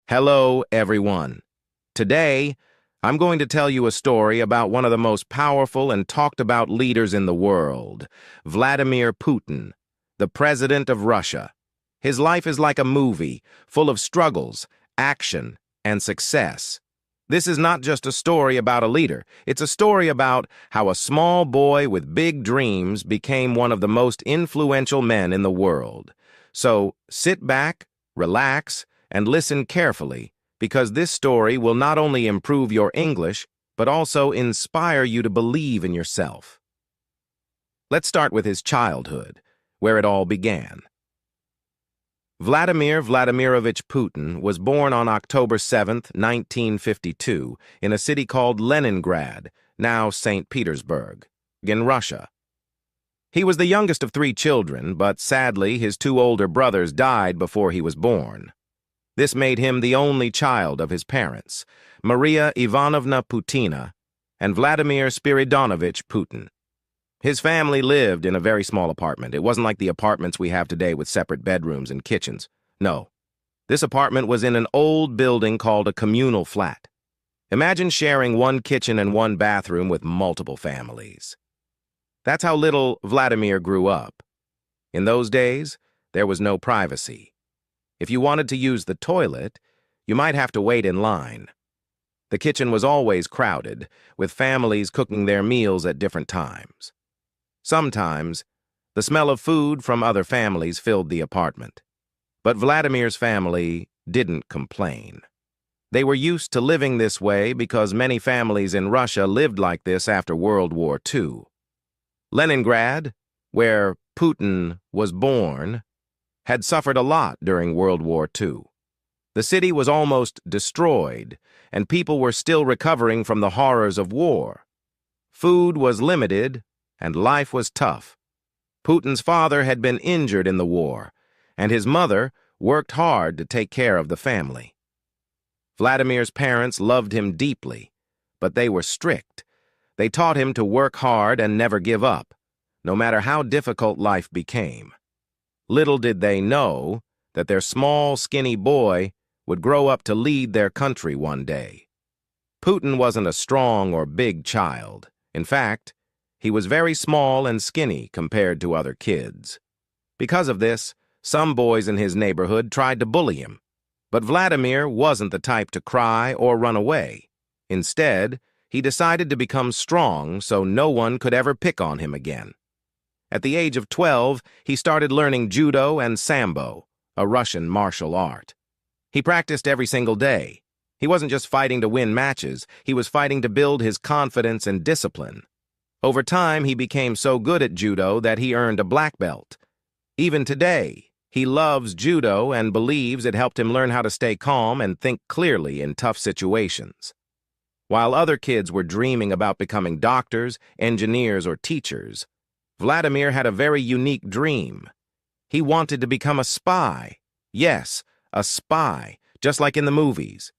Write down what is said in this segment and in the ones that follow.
Hello, everyone. Today, I'm going to tell you a story about one of the most powerful and talked about leaders in the world, Vladimir Putin, the president of Russia. His life is like a movie, full of struggles, action, and success. This is not just a story about a leader. It's a story about how a small boy with big dreams became one of the most influential men in the world. So, sit back, relax, and listen carefully, because this story will not only improve your English, but also inspire you to believe in yourself. Let's start with his childhood, where it all began. Vladimir Vladimirovich Putin was born on October 7, 1952, in a city called Leningrad, now St. Petersburg, in Russia. He was the youngest of three children, but sadly his two older brothers died before he was born. This made him the only child of his parents, Maria Ivanovna Putina and Vladimir Spiridonovich Putin. His family lived in a very small apartment. It wasn't like the apartments we have today with separate bedrooms and kitchens. No, this apartment was in an old building called a communal flat. Imagine sharing one kitchen and one bathroom with multiple families. That's how little Vladimir grew up. In those days, there was no privacy. If you wanted to use the toilet, you might have to wait in line. The kitchen was always crowded, with families cooking their meals at different times. Sometimes, the smell of food from other families filled the apartment. But Vladimir's family didn't complain. They were used to living this way because many families in Russia lived like this after World War II. Leningrad, where Putin was born, had suffered a lot during World War II. The city was almost destroyed, and people were still recovering from the horrors of war. Food was limited, and life was tough. Putin's father had been injured in the war, and his mother worked hard to take care of the family. Vladimir's parents loved him deeply, but they were strict. They taught him to work hard and never give up, no matter how difficult life became. Little did they know that their small, skinny boy would grow up to lead their country one day. Putin wasn't a strong or big child. In fact, he was very small and skinny compared to other kids. Because of this, some boys in his neighborhood tried to bully him. But Vladimir wasn't the type to cry or run away. Instead, he decided to become strong so no one could ever pick on him again. At the age of 12, he started learning judo and sambo, a Russian martial art. He practiced every single day. He wasn't just fighting to win matches, he was fighting to build his confidence and discipline. Over time, he became so good at judo that he earned a black belt. Even today, he loves judo and believes it helped him learn how to stay calm and think clearly in tough situations. While other kids were dreaming about becoming doctors, engineers, or teachers, Vladimir had a very unique dream. He wanted to become a spy. Yes, a spy, just like in the movies.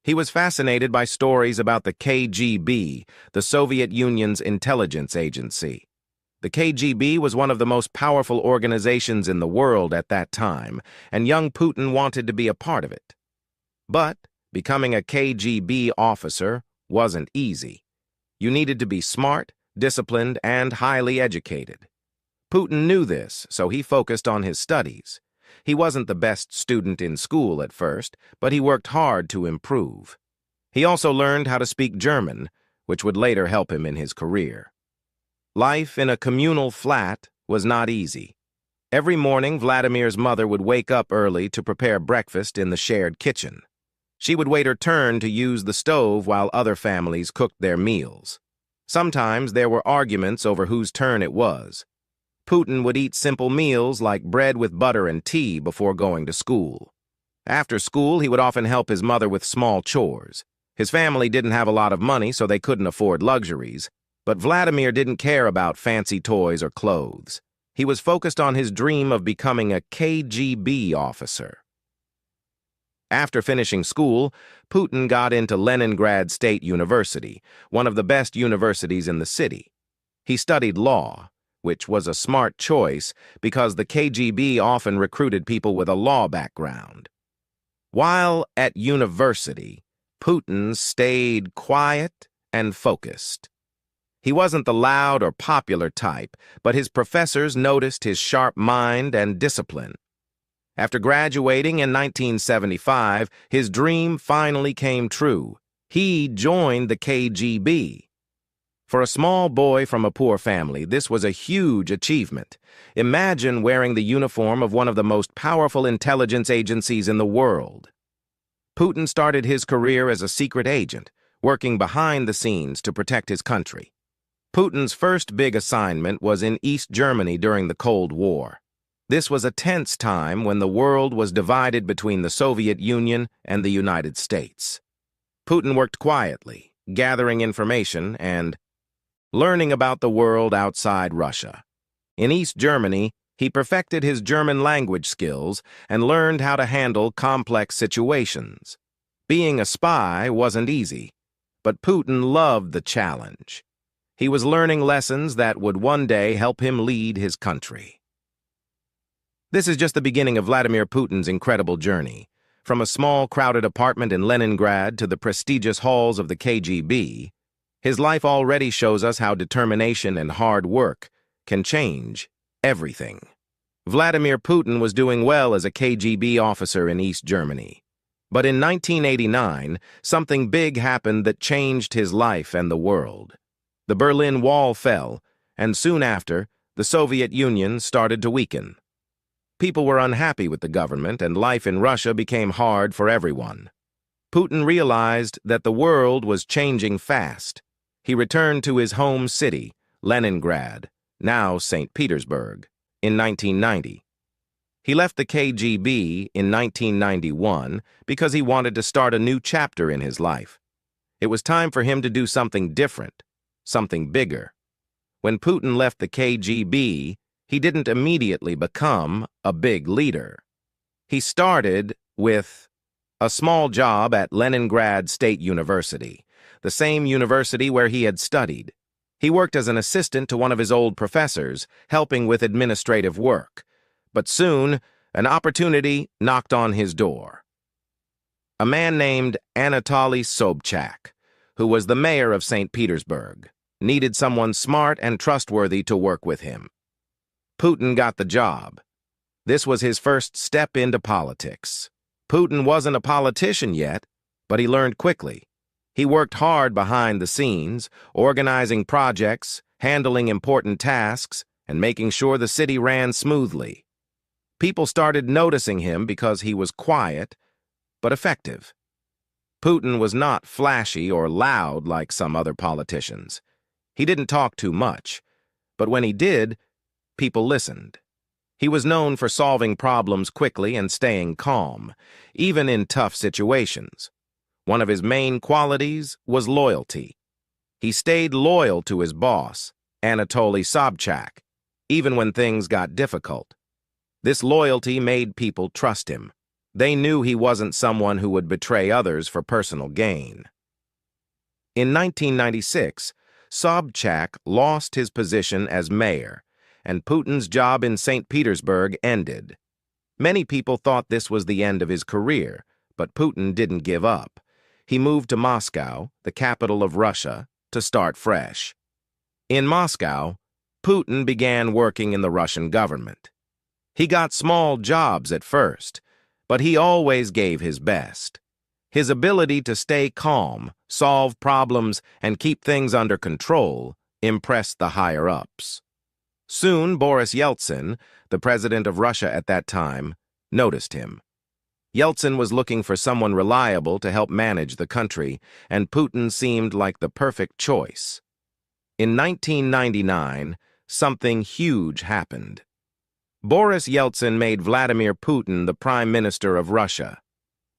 He was fascinated by stories about the KGB, the Soviet Union's intelligence agency. The KGB was one of the most powerful organizations in the world at that time, and young Putin wanted to be a part of it. But becoming a KGB officer wasn't easy. You needed to be smart, disciplined, and highly educated. Putin knew this, so he focused on his studies. He wasn't the best student in school at first, but he worked hard to improve. He also learned how to speak German, which would later help him in his career. Life in a communal flat was not easy. Every morning, Vladimir's mother would wake up early to prepare breakfast in the shared kitchen. She would wait her turn to use the stove while other families cooked their meals. Sometimes there were arguments over whose turn it was. Putin would eat simple meals like bread with butter and tea before going to school. After school, he would often help his mother with small chores. His family didn't have a lot of money, so they couldn't afford luxuries. But Vladimir didn't care about fancy toys or clothes. He was focused on his dream of becoming a KGB officer. After finishing school, Putin got into Leningrad State University, one of the best universities in the city. He studied law, which was a smart choice because the KGB often recruited people with a law background. While at university, Putin stayed quiet and focused. He wasn't the loud or popular type, but his professors noticed his sharp mind and discipline. After graduating in 1975, his dream finally came true. He joined the KGB. For a small boy from a poor family, this was a huge achievement. Imagine wearing the uniform of one of the most powerful intelligence agencies in the world. Putin started his career as a secret agent, working behind the scenes to protect his country. Putin's first big assignment was in East Germany during the Cold War. This was a tense time when the world was divided between the Soviet Union and the United States. Putin worked quietly, gathering information and learning about the world outside Russia. In East Germany, he perfected his German language skills and learned how to handle complex situations. Being a spy wasn't easy, but Putin loved the challenge. He was learning lessons that would one day help him lead his country. This is just the beginning of Vladimir Putin's incredible journey. From a small, crowded apartment in Leningrad to the prestigious halls of the KGB, his life already shows us how determination and hard work can change everything. Vladimir Putin was doing well as a KGB officer in East Germany. But in 1989, something big happened that changed his life and the world. The Berlin Wall fell, and soon after, the Soviet Union started to weaken. People were unhappy with the government, and life in Russia became hard for everyone. Putin realized that the world was changing fast. He returned to his home city, Leningrad, now St. Petersburg, in 1990. He left the KGB in 1991 because he wanted to start a new chapter in his life. It was time for him to do something different, something bigger. When Putin left the KGB, he didn't immediately become a big leader. He started with a small job at Leningrad State University, the same university where he had studied. He worked as an assistant to one of his old professors, helping with administrative work. But soon, an opportunity knocked on his door. A man named Anatoly Sobchak, who was the mayor of St. Petersburg, needed someone smart and trustworthy to work with him. Putin got the job. This was his first step into politics. Putin wasn't a politician yet, but he learned quickly. He worked hard behind the scenes, organizing projects, handling important tasks, and making sure the city ran smoothly. People started noticing him because he was quiet, but effective. Putin was not flashy or loud like some other politicians. He didn't talk too much, but when he did, people listened. He was known for solving problems quickly and staying calm, even in tough situations. One of his main qualities was loyalty. He stayed loyal to his boss, Anatoly Sobchak, even when things got difficult. This loyalty made people trust him. They knew he wasn't someone who would betray others for personal gain. In 1996, Sobchak lost his position as mayor, and Putin's job in St. Petersburg ended. Many people thought this was the end of his career, but Putin didn't give up. He moved to Moscow, the capital of Russia, to start fresh. In Moscow, Putin began working in the Russian government. He got small jobs at first, but he always gave his best. His ability to stay calm, solve problems, and keep things under control impressed the higher-ups. Soon, Boris Yeltsin, the president of Russia at that time, noticed him. Yeltsin was looking for someone reliable to help manage the country, and Putin seemed like the perfect choice. In 1999, something huge happened. Boris Yeltsin made Vladimir Putin the Prime Minister of Russia.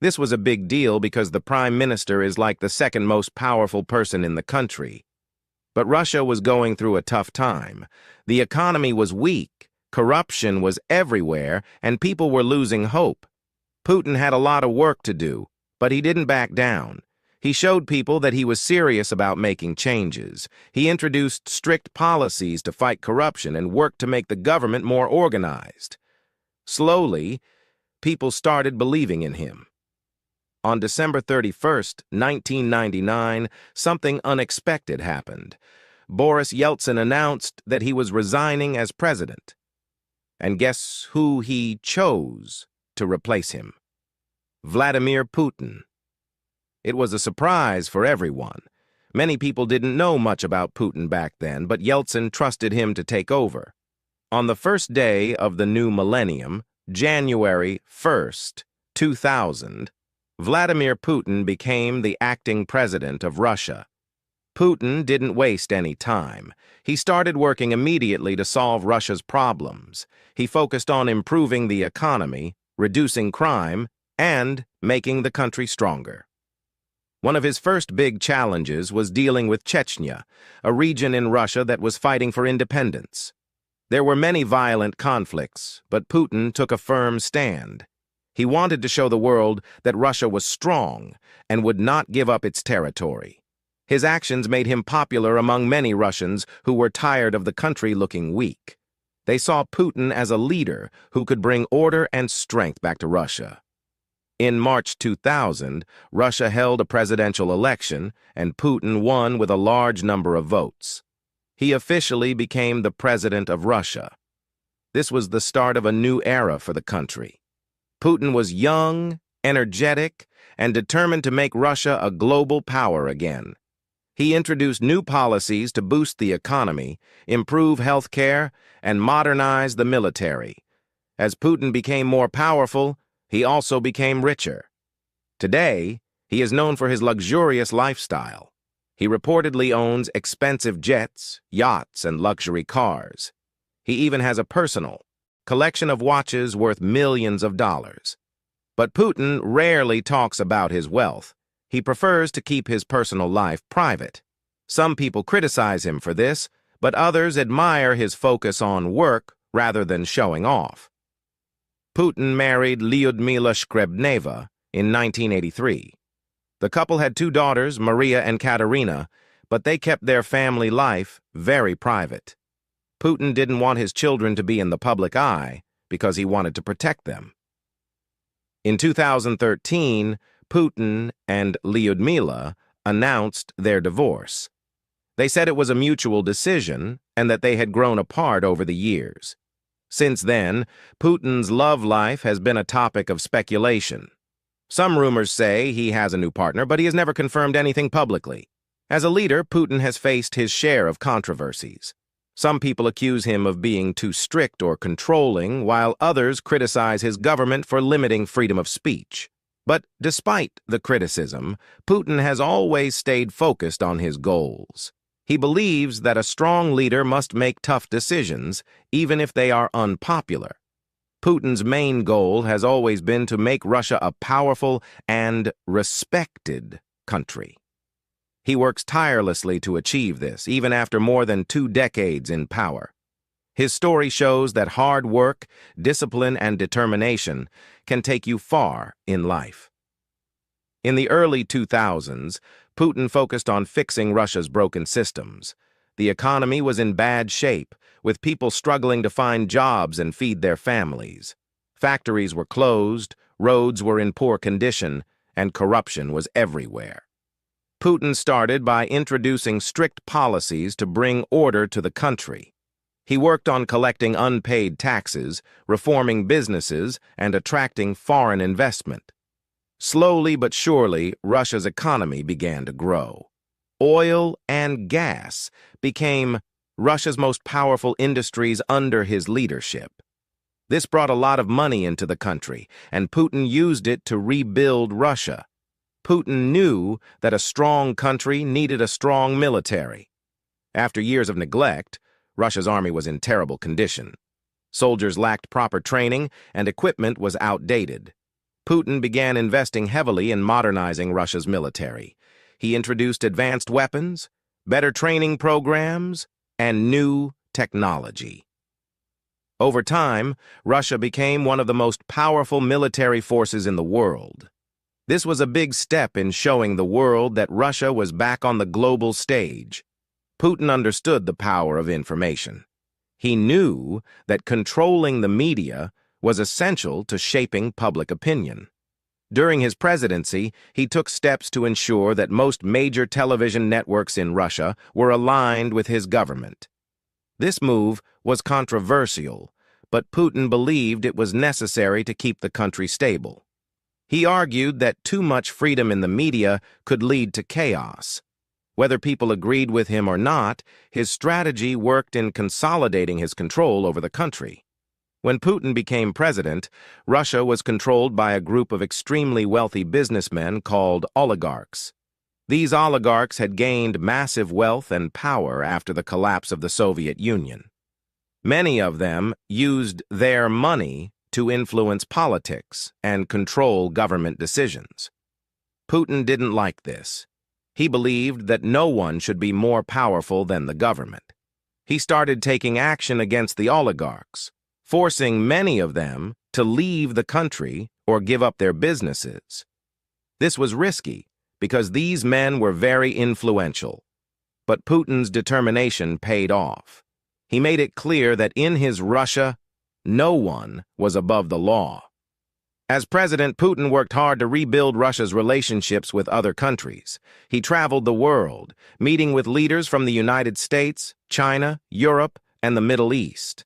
This was a big deal because the Prime Minister is like the second most powerful person in the country. But Russia was going through a tough time. The economy was weak, corruption was everywhere, and people were losing hope. Putin had a lot of work to do, but he didn't back down. He showed people that he was serious about making changes. He introduced strict policies to fight corruption and worked to make the government more organized. Slowly, people started believing in him. On December 31st, 1999, something unexpected happened. Boris Yeltsin announced that he was resigning as president. And guess who he chose to replace him? Vladimir Putin. It was a surprise for everyone. Many people didn't know much about Putin back then, but Yeltsin trusted him to take over. On the first day of the new millennium, January 1st, 2000, Vladimir Putin became the acting president of Russia. Putin didn't waste any time. He started working immediately to solve Russia's problems. He focused on improving the economy, reducing crime, and making the country stronger. One of his first big challenges was dealing with Chechnya, a region in Russia that was fighting for independence. There were many violent conflicts, but Putin took a firm stand. He wanted to show the world that Russia was strong and would not give up its territory. His actions made him popular among many Russians who were tired of the country looking weak. They saw Putin as a leader who could bring order and strength back to Russia. In March 2000, Russia held a presidential election, and Putin won with a large number of votes. He officially became the president of Russia. This was the start of a new era for the country. Putin was young, energetic, and determined to make Russia a global power again. He introduced new policies to boost the economy, improve health care, and modernize the military. As Putin became more powerful, he also became richer. Today, he is known for his luxurious lifestyle. He reportedly owns expensive jets, yachts, and luxury cars. He even has a personal collection of watches worth millions of dollars. But Putin rarely talks about his wealth. He prefers to keep his personal life private. Some people criticize him for this, but others admire his focus on work rather than showing off. Putin married Lyudmila Shkrebneva in 1983. The couple had two daughters, Maria and Katerina, but they kept their family life very private. Putin didn't want his children to be in the public eye because he wanted to protect them. In 2013, Putin and Lyudmila announced their divorce. They said it was a mutual decision and that they had grown apart over the years. Since then, Putin's love life has been a topic of speculation. Some rumors say he has a new partner, but he has never confirmed anything publicly. As a leader, Putin has faced his share of controversies. Some people accuse him of being too strict or controlling, while others criticize his government for limiting freedom of speech. But despite the criticism, Putin has always stayed focused on his goals. He believes that a strong leader must make tough decisions, even if they are unpopular. Putin's main goal has always been to make Russia a powerful and respected country. He works tirelessly to achieve this, even after more than 2 decades in power. His story shows that hard work, discipline, and determination can take you far in life. In the early 2000s, Putin focused on fixing Russia's broken systems. The economy was in bad shape, with people struggling to find jobs and feed their families. Factories were closed, roads were in poor condition, and corruption was everywhere. Putin started by introducing strict policies to bring order to the country. He worked on collecting unpaid taxes, reforming businesses, and attracting foreign investment. Slowly but surely, Russia's economy began to grow. Oil and gas became Russia's most powerful industries under his leadership. This brought a lot of money into the country, and Putin used it to rebuild Russia. Putin knew that a strong country needed a strong military. After years of neglect, Russia's army was in terrible condition. Soldiers lacked proper training, and equipment was outdated. Putin began investing heavily in modernizing Russia's military. He introduced advanced weapons, better training programs, and new technology. Over time, Russia became one of the most powerful military forces in the world. This was a big step in showing the world that Russia was back on the global stage. Putin understood the power of information. He knew that controlling the media was essential to shaping public opinion. During his presidency, he took steps to ensure that most major television networks in Russia were aligned with his government. This move was controversial, but Putin believed it was necessary to keep the country stable. He argued that too much freedom in the media could lead to chaos. Whether people agreed with him or not, his strategy worked in consolidating his control over the country. When Putin became president, Russia was controlled by a group of extremely wealthy businessmen called oligarchs. These oligarchs had gained massive wealth and power after the collapse of the Soviet Union. Many of them used their money to influence politics and control government decisions. Putin didn't like this. He believed that no one should be more powerful than the government. He started taking action against the oligarchs, forcing many of them to leave the country or give up their businesses. This was risky because these men were very influential, but Putin's determination paid off. He made it clear that in his Russia, no one was above the law. As president, Putin worked hard to rebuild Russia's relationships with other countries. He traveled the world, meeting with leaders from the United States, China, Europe, and the Middle East.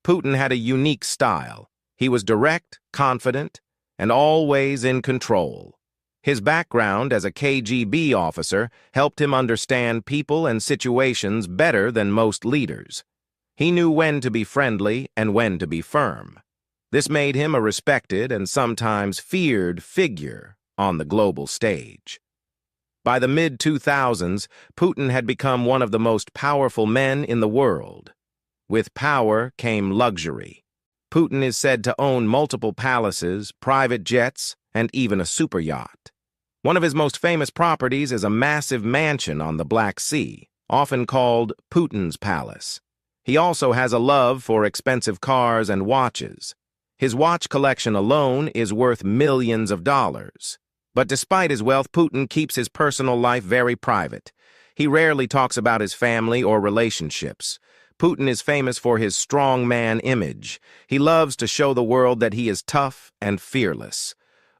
Putin had a unique style. He was direct, confident, and always in control. His background as a KGB officer helped him understand people and situations better than most leaders. He knew when to be friendly and when to be firm. This made him a respected and sometimes feared figure on the global stage. By the mid-2000s, Putin had become one of the most powerful men in the world. With power came luxury. Putin is said to own multiple palaces, private jets, and even a superyacht. One of his most famous properties is a massive mansion on the Black Sea, often called Putin's Palace. He also has a love for expensive cars and watches. His watch collection alone is worth millions of dollars. But despite his wealth, Putin keeps his personal life very private. He rarely talks about his family or relationships. Putin is famous for his strongman image. He loves to show the world that he is tough and fearless.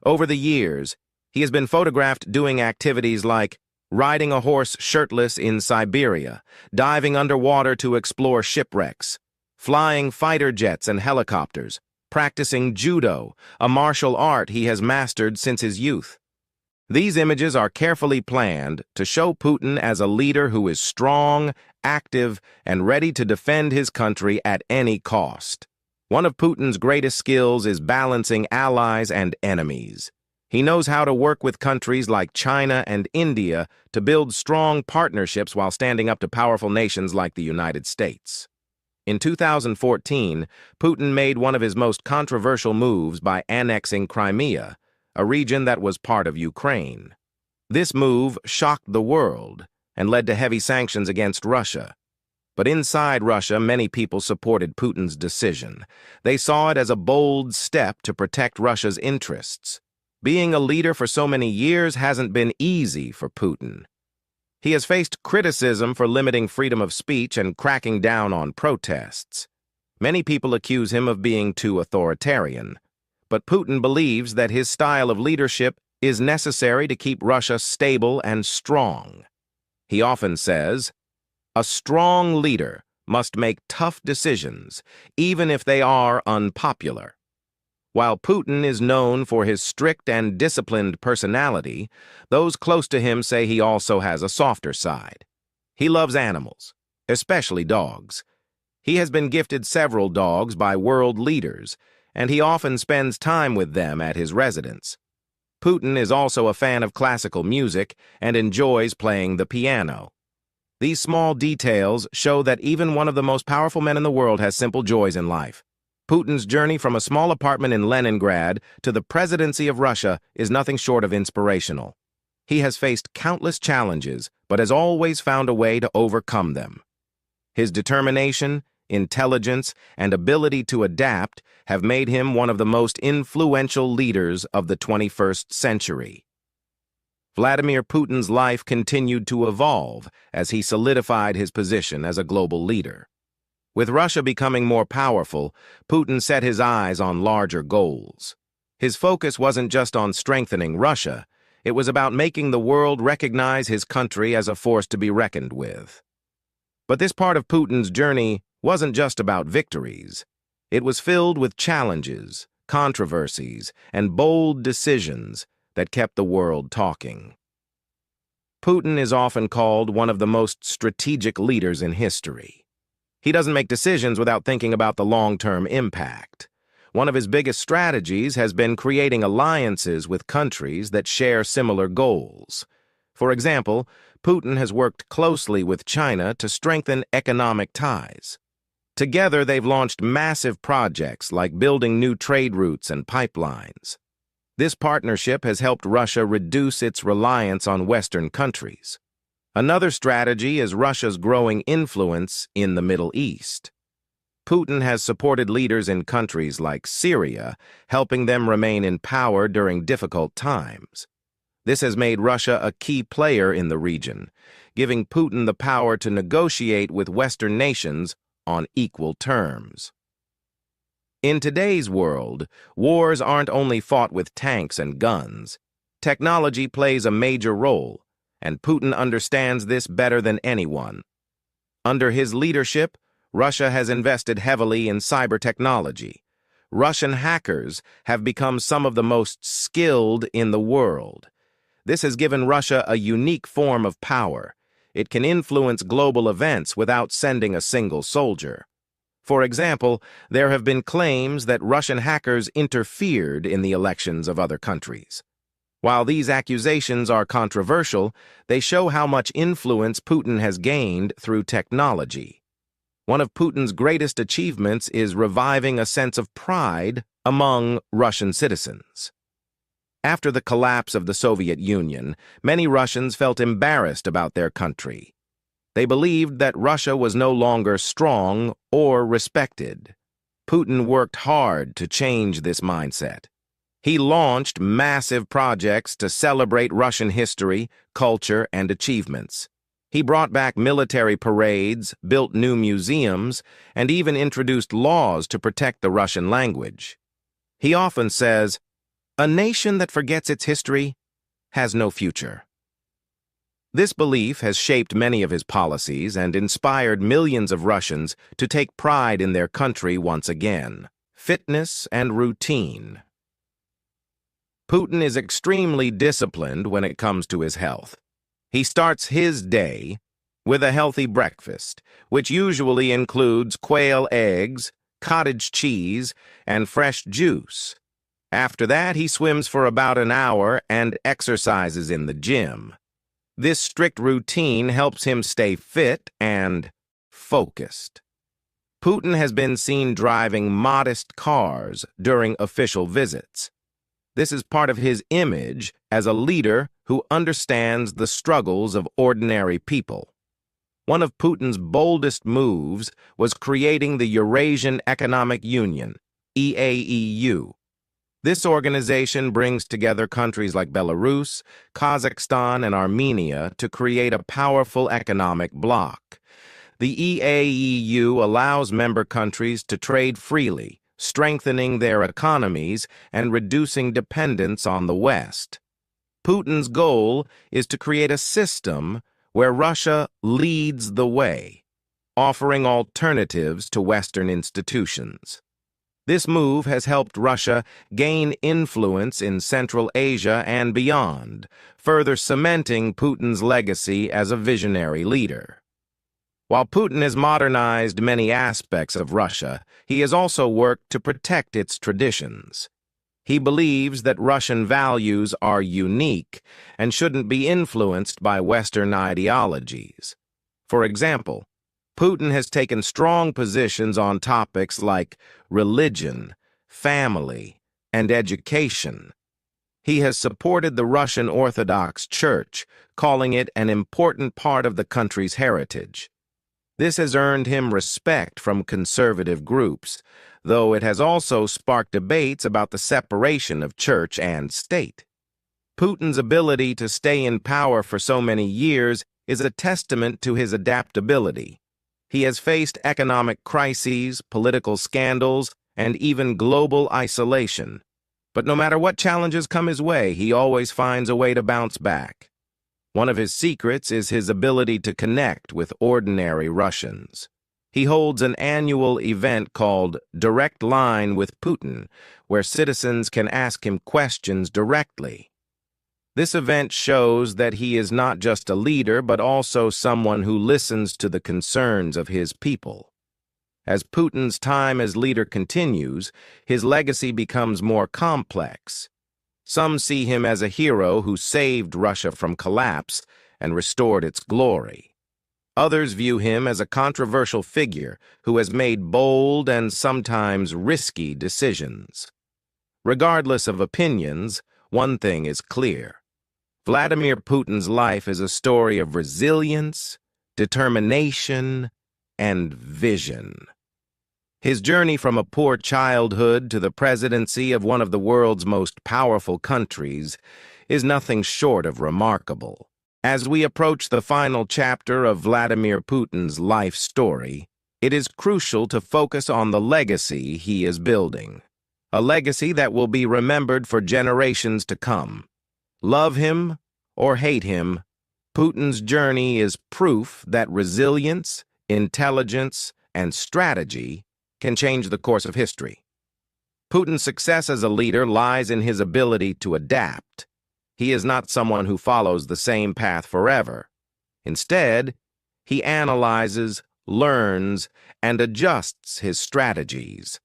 Over the years, he has been photographed doing activities like riding a horse shirtless in Siberia, diving underwater to explore shipwrecks, flying fighter jets and helicopters, practicing judo, a martial art he has mastered since his youth. These images are carefully planned to show Putin as a leader who is strong, active, and ready to defend his country at any cost. One of Putin's greatest skills is balancing allies and enemies. He knows how to work with countries like China and India to build strong partnerships while standing up to powerful nations like the United States. In 2014, Putin made one of his most controversial moves by annexing Crimea, a region that was part of Ukraine. This move shocked the world and led to heavy sanctions against Russia. But inside Russia, many people supported Putin's decision. They saw it as a bold step to protect Russia's interests. Being a leader for so many years hasn't been easy for Putin. He has faced criticism for limiting freedom of speech and cracking down on protests. Many people accuse him of being too authoritarian. But Putin believes that his style of leadership is necessary to keep Russia stable and strong. He often says, "A strong leader must make tough decisions, even if they are unpopular." While Putin is known for his strict and disciplined personality, those close to him say he also has a softer side. He loves animals, especially dogs. He has been gifted several dogs by world leaders, and he often spends time with them at his residence. Putin is also a fan of classical music and enjoys playing the piano. These small details show that even one of the most powerful men in the world has simple joys in life. Putin's journey from a small apartment in Leningrad to the presidency of Russia is nothing short of inspirational. He has faced countless challenges, but has always found a way to overcome them. His determination, intelligence, and ability to adapt have made him one of the most influential leaders of the 21st century. Vladimir Putin's life continued to evolve as he solidified his position as a global leader. With Russia becoming more powerful, Putin set his eyes on larger goals. His focus wasn't just on strengthening Russia, it was about making the world recognize his country as a force to be reckoned with. But this part of Putin's journey wasn't just about victories. It was filled with challenges, controversies, and bold decisions that kept the world talking. Putin is often called one of the most strategic leaders in history. He doesn't make decisions without thinking about the long-term impact. One of his biggest strategies has been creating alliances with countries that share similar goals. For example, Putin has worked closely with China to strengthen economic ties. Together, they've launched massive projects like building new trade routes and pipelines. This partnership has helped Russia reduce its reliance on Western countries. Another strategy is Russia's growing influence in the Middle East. Putin has supported leaders in countries like Syria, helping them remain in power during difficult times. This has made Russia a key player in the region, giving Putin the power to negotiate with Western nations on equal terms. In today's world, wars aren't only fought with tanks and guns. Technology plays a major role, and Putin understands this better than anyone. Under his leadership, Russia has invested heavily in cyber technology. Russian hackers have become some of the most skilled in the world. This has given Russia a unique form of power. It can influence global events without sending a single soldier. For example, there have been claims that Russian hackers interfered in the elections of other countries. While these accusations are controversial, they show how much influence Putin has gained through technology. One of Putin's greatest achievements is reviving a sense of pride among Russian citizens. After the collapse of the Soviet Union, many Russians felt embarrassed about their country. They believed that Russia was no longer strong or respected. Putin worked hard to change this mindset. He launched massive projects to celebrate Russian history, culture, and achievements. He brought back military parades, built new museums, and even introduced laws to protect the Russian language. He often says, "A nation that forgets its history has no future." This belief has shaped many of his policies and inspired millions of Russians to take pride in their country once again. Fitness and routine. Putin is extremely disciplined when it comes to his health. He starts his day with a healthy breakfast, which usually includes quail eggs, cottage cheese, and fresh juice. After that, he swims for about an hour and exercises in the gym. This strict routine helps him stay fit and focused. Putin has been seen driving modest cars during official visits. This is part of his image as a leader who understands the struggles of ordinary people. One of Putin's boldest moves was creating the Eurasian Economic Union, EAEU. This organization brings together countries like Belarus, Kazakhstan, and Armenia to create a powerful economic bloc. The EAEU allows member countries to trade freely, strengthening their economies and reducing dependence on the West. Putin's goal is to create a system where Russia leads the way, offering alternatives to Western institutions. This move has helped Russia gain influence in Central Asia and beyond, further cementing Putin's legacy as a visionary leader. While Putin has modernized many aspects of Russia, he has also worked to protect its traditions. He believes that Russian values are unique and shouldn't be influenced by Western ideologies. For example, Putin has taken strong positions on topics like religion, family, and education. He has supported the Russian Orthodox Church, calling it an important part of the country's heritage. This has earned him respect from conservative groups, though it has also sparked debates about the separation of church and state. Putin's ability to stay in power for so many years is a testament to his adaptability. He has faced economic crises, political scandals, and even global isolation. But no matter what challenges come his way, he always finds a way to bounce back. One of his secrets is his ability to connect with ordinary Russians. He holds an annual event called Direct Line with Putin, where citizens can ask him questions directly. This event shows that he is not just a leader, but also someone who listens to the concerns of his people. As Putin's time as leader continues, his legacy becomes more complex. Some see him as a hero who saved Russia from collapse and restored its glory. Others view him as a controversial figure who has made bold and sometimes risky decisions. Regardless of opinions, one thing is clear. Vladimir Putin's life is a story of resilience, determination, and vision. His journey from a poor childhood to the presidency of one of the world's most powerful countries is nothing short of remarkable. As we approach the final chapter of Vladimir Putin's life story, it is crucial to focus on the legacy he is building. A legacy that will be remembered for generations to come. Love him or hate him, Putin's journey is proof that resilience, intelligence, and strategy can change the course of history. Putin's success as a leader lies in his ability to adapt. He is not someone who follows the same path forever. Instead, he analyzes, learns, and adjusts his strategies.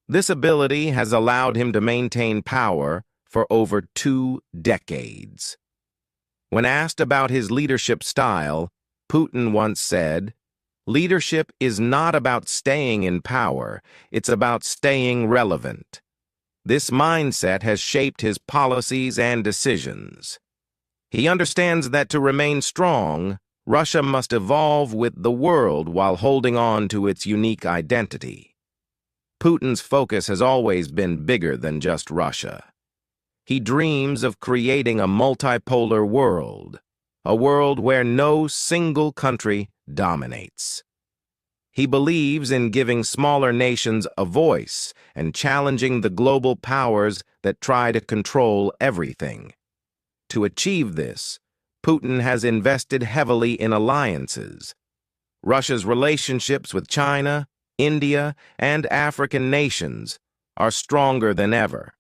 This ability has allowed him to maintain power for over 2 decades. When asked about his leadership style, Putin once said, "Leadership is not about staying in power, it's about staying relevant." This mindset has shaped his policies and decisions. He understands that to remain strong, Russia must evolve with the world while holding on to its unique identity. Putin's focus has always been bigger than just Russia. He dreams of creating a multipolar world, a world where no single country dominates. He believes in giving smaller nations a voice and challenging the global powers that try to control everything. To achieve this, Putin has invested heavily in alliances. Russia's relationships with China, India, and African nations are stronger than ever.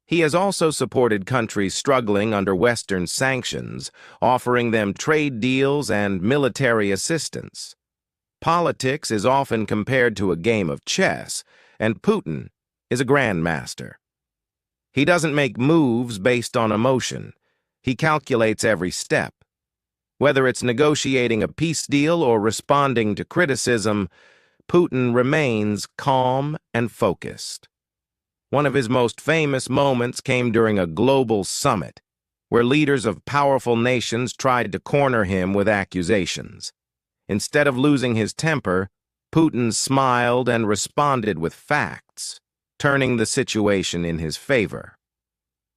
He has also supported countries struggling under Western sanctions, offering them trade deals and military assistance. Politics is often compared to a game of chess, and Putin is a grandmaster. He doesn't make moves based on emotion. He calculates every step. Whether it's negotiating a peace deal or responding to criticism, Putin remains calm and focused. One of his most famous moments came during a global summit, where leaders of powerful nations tried to corner him with accusations. Instead of losing his temper, Putin smiled and responded with facts, turning the situation in his favor.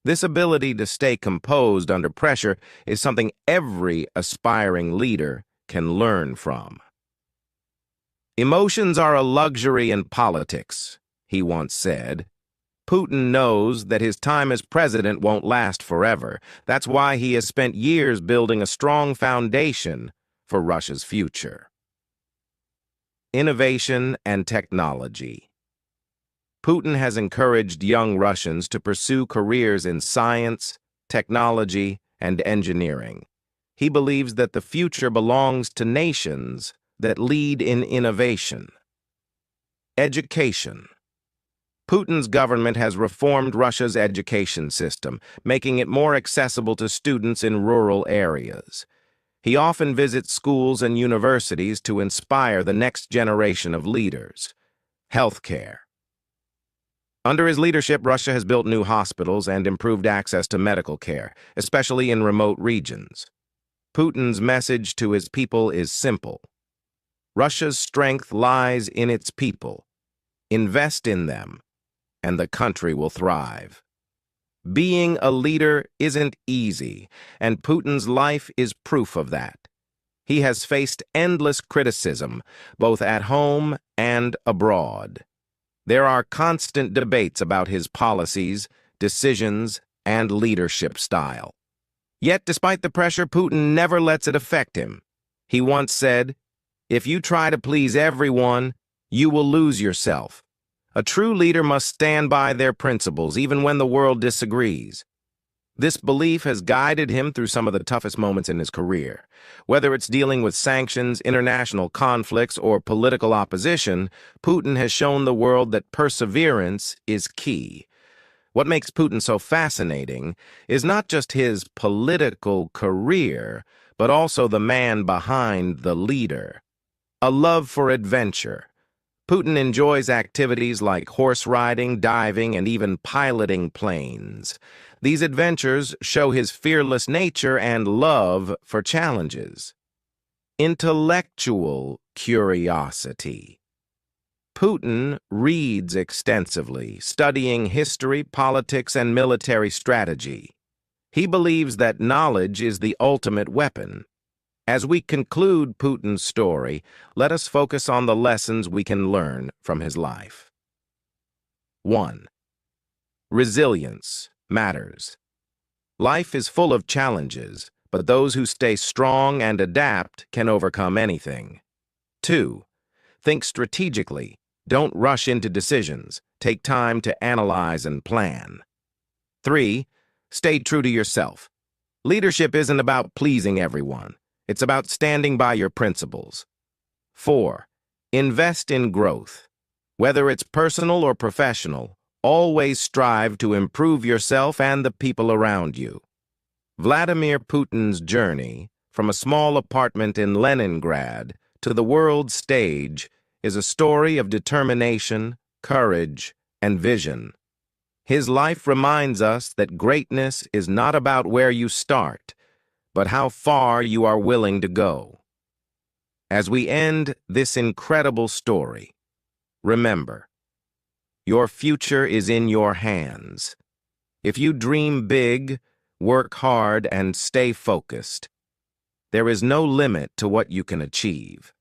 This ability to stay composed under pressure is something every aspiring leader can learn from. "Emotions are a luxury in politics," he once said. Putin knows that his time as president won't last forever. That's why he has spent years building a strong foundation for Russia's future. Innovation and technology. Putin has encouraged young Russians to pursue careers in science, technology, and engineering. He believes that the future belongs to nations that lead in innovation. Education. Putin's government has reformed Russia's education system, making it more accessible to students in rural areas. He often visits schools and universities to inspire the next generation of leaders. Healthcare. Under his leadership, Russia has built new hospitals and improved access to medical care, especially in remote regions. Putin's message to his people is simple. Russia's strength lies in its people. Invest in them, and the country will thrive. Being a leader isn't easy, and Putin's life is proof of that. He has faced endless criticism, both at home and abroad. There are constant debates about his policies, decisions, and leadership style. Yet, despite the pressure, Putin never lets it affect him. He once said, "If you try to please everyone, you will lose yourself." A true leader must stand by their principles, even when the world disagrees. This belief has guided him through some of the toughest moments in his career. Whether it's dealing with sanctions, international conflicts, or political opposition, Putin has shown the world that perseverance is key. What makes Putin so fascinating is not just his political career, but also the man behind the leader. A love for adventure. Putin enjoys activities like horse riding, diving, and even piloting planes. These adventures show his fearless nature and love for challenges. Intellectual curiosity. Putin reads extensively, studying history, politics, and military strategy. He believes that knowledge is the ultimate weapon. As we conclude Putin's story, let us focus on the lessons we can learn from his life. 1. Resilience matters. Life is full of challenges, but those who stay strong and adapt can overcome anything. 2. Think strategically. Don't rush into decisions. Take time to analyze and plan. 3. Stay true to yourself. Leadership isn't about pleasing everyone. It's about standing by your principles. 4. Invest in growth. Whether it's personal or professional, always strive to improve yourself and the people around you. Vladimir Putin's journey, from a small apartment in Leningrad to the world stage, is a story of determination, courage, and vision. His life reminds us that greatness is not about where you start, but how far you are willing to go. As we end this incredible story, remember, your future is in your hands. If you dream big, work hard, and stay focused, there is no limit to what you can achieve.